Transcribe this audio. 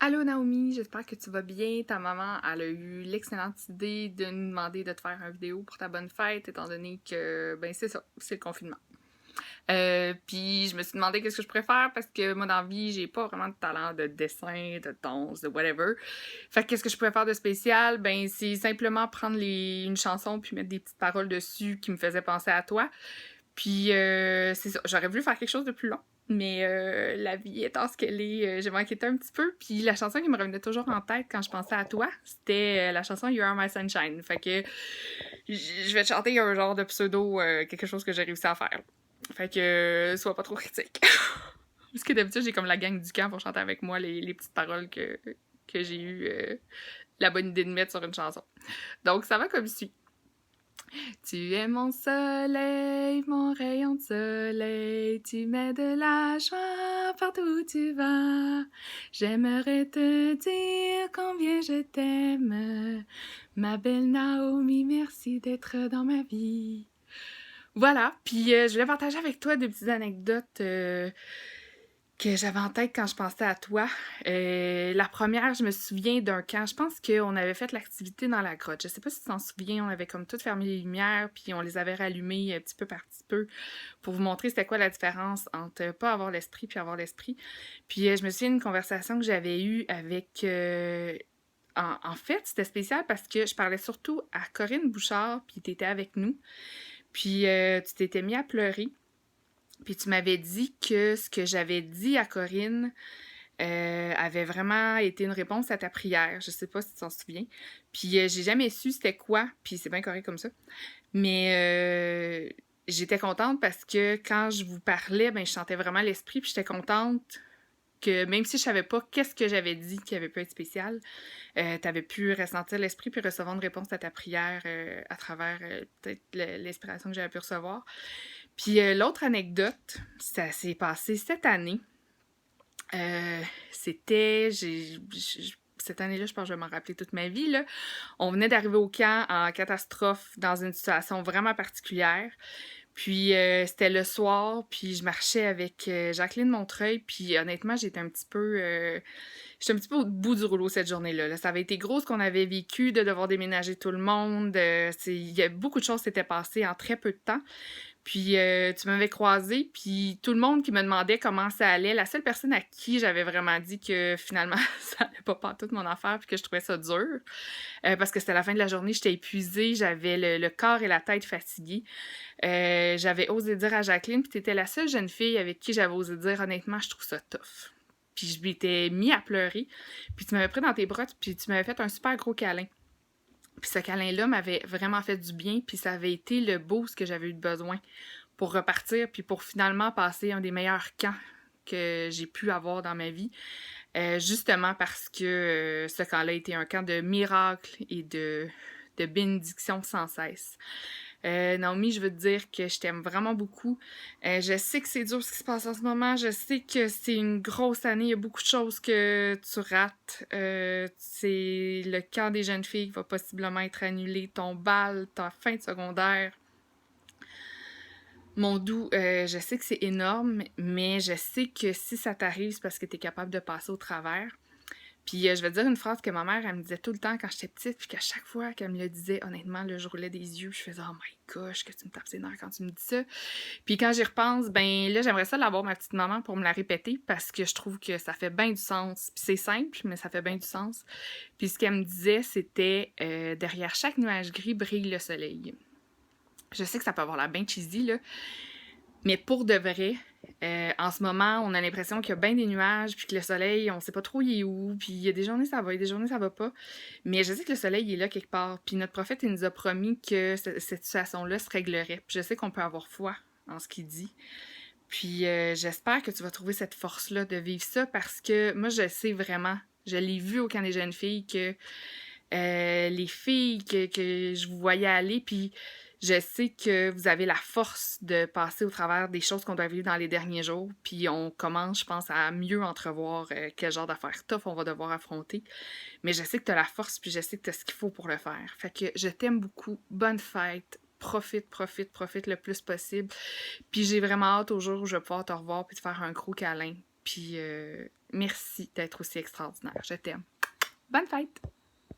Allô Naomi, j'espère que tu vas bien. Ta maman, elle a eu l'excellente idée de nous demander de te faire une vidéo pour ta bonne fête, étant donné que, ben c'est ça, c'est le confinement. Puis je me suis demandé qu'est-ce que je préfère parce que moi dans la vie, j'ai pas vraiment de talent de dessin, de danse, de whatever. Fait que qu'est-ce que je pourrais faire de spécial? Ben c'est simplement prendre une chanson puis mettre des petites paroles dessus qui me faisaient penser à toi. Puis c'est ça, j'aurais voulu faire quelque chose de plus long. Mais la vie étant ce qu'elle est, j'ai m'inquiétais un petit peu. Puis la chanson qui me revenait toujours en tête quand je pensais à toi, c'était la chanson You Are My Sunshine. Fait que je vais te chanter un genre de pseudo, quelque chose que j'ai réussi à faire. Fait que sois pas trop critique. Parce que d'habitude, j'ai comme la gang du camp pour chanter avec moi les petites paroles que j'ai eu la bonne idée de mettre sur une chanson. Donc ça va comme suit. Tu es mon soleil, mon rayon de soleil, tu mets de la joie partout où tu vas. J'aimerais te dire combien je t'aime, ma belle Naomi, merci d'être dans ma vie. Voilà, puis je voulais partager avec toi des petites anecdotes que j'avais en tête quand je pensais à toi. La première, je me souviens d'un camp. Je pense qu'on avait fait l'activité dans la grotte. Je sais pas si tu t'en souviens, on avait comme tout fermé les lumières, puis on les avait rallumées petit peu par petit peu pour vous montrer c'était quoi la différence entre pas avoir l'esprit puis avoir l'esprit. Puis je me souviens d'une conversation que j'avais eue avec... en fait, c'était spécial parce que je parlais surtout à Corinne Bouchard, puis t'étais avec nous. Puis tu t'étais mis à pleurer. Puis tu m'avais dit que ce que j'avais dit à Corinne avait vraiment été une réponse à ta prière. Je sais pas si tu t'en souviens. Puis j'ai jamais su c'était quoi, puis c'est bien correct comme ça. Mais j'étais contente parce que quand je vous parlais, ben je sentais vraiment l'esprit, puis j'étais contente que même si je savais pas qu'est-ce que j'avais dit qui avait pu être spécial, t'avais pu ressentir l'esprit puis recevoir une réponse à ta prière à travers peut-être l'inspiration que j'avais pu recevoir. Puis l'autre anecdote, ça s'est passé cette année. C'était... cette année-là, je pense que je vais m'en rappeler toute ma vie. Là. On venait d'arriver au camp en catastrophe dans une situation vraiment particulière. Puis c'était le soir, puis je marchais avec Jacqueline Montreuil, puis honnêtement, j'étais un petit peu au bout du rouleau cette journée-là. Là. Ça avait été gros ce qu'on avait vécu, de devoir déménager tout le monde. Il y a beaucoup de choses qui s'étaient passées en très peu de temps. Puis tu m'avais croisée, puis tout le monde qui me demandait comment ça allait, la seule personne à qui j'avais vraiment dit que finalement ça allait pas pantoute mon affaire, puis que je trouvais ça dur, parce que c'était la fin de la journée, j'étais épuisée, j'avais le corps et la tête fatigués. J'avais osé dire à Jacqueline, puis t'étais la seule jeune fille avec qui j'avais osé dire honnêtement, je trouve ça tough. Puis je m'étais mis à pleurer, puis tu m'avais pris dans tes bras, puis tu m'avais fait un super gros câlin. Puis ce câlin-là m'avait vraiment fait du bien, puis ça avait été le boost que j'avais eu besoin pour repartir, puis pour finalement passer un des meilleurs camps que j'ai pu avoir dans ma vie. Justement parce que ce camp-là a été un camp de miracles et de bénédictions sans cesse. Naomi, je veux te dire que je t'aime vraiment beaucoup. Je sais que c'est dur ce qui se passe en ce moment. Je sais que c'est une grosse année. Il y a beaucoup de choses que tu rates. C'est le camp des jeunes filles qui va possiblement être annulé. Ton bal, ta fin de secondaire. Mon doux, je sais que c'est énorme, mais je sais que si ça t'arrive, c'est parce que tu es capable de passer au travers. Puis je vais te dire une phrase que ma mère, elle me disait tout le temps quand j'étais petite, puis qu'à chaque fois qu'elle me le disait, honnêtement, là, je roulais des yeux, je faisais « Oh my gosh, que tu me tapes ses nerfs quand tu me dis ça! » Puis quand j'y repense, ben là, j'aimerais ça l'avoir ma petite maman pour me la répéter, parce que je trouve que ça fait bien du sens. Puis c'est simple, mais ça fait bien du sens. Puis ce qu'elle me disait, c'était derrière chaque nuage gris brille le soleil. » Je sais que ça peut avoir l'air bien cheesy, là, mais pour de vrai, en ce moment, on a l'impression qu'il y a bien des nuages, puis que le soleil, on sait pas trop il est où, puis il y a des journées ça va, il y a des journées ça va pas. Mais je sais que le soleil il est là quelque part, puis notre prophète il nous a promis que cette situation-là se réglerait. Puis je sais qu'on peut avoir foi en ce qu'il dit. Puis j'espère que tu vas trouver cette force-là de vivre ça, parce que moi je sais vraiment, je l'ai vu au camp des jeunes filles, que les filles que je vous voyais aller, puis je sais que vous avez la force de passer au travers des choses qu'on doit vivre dans les derniers jours, puis on commence, je pense, à mieux entrevoir quel genre d'affaires tough on va devoir affronter. Mais je sais que tu as la force, puis je sais que tu as ce qu'il faut pour le faire. Fait que je t'aime beaucoup. Bonne fête. Profite, profite, profite le plus possible. Puis j'ai vraiment hâte au jour où je vais pouvoir te revoir puis te faire un gros câlin. Puis merci d'être aussi extraordinaire. Je t'aime. Bonne fête!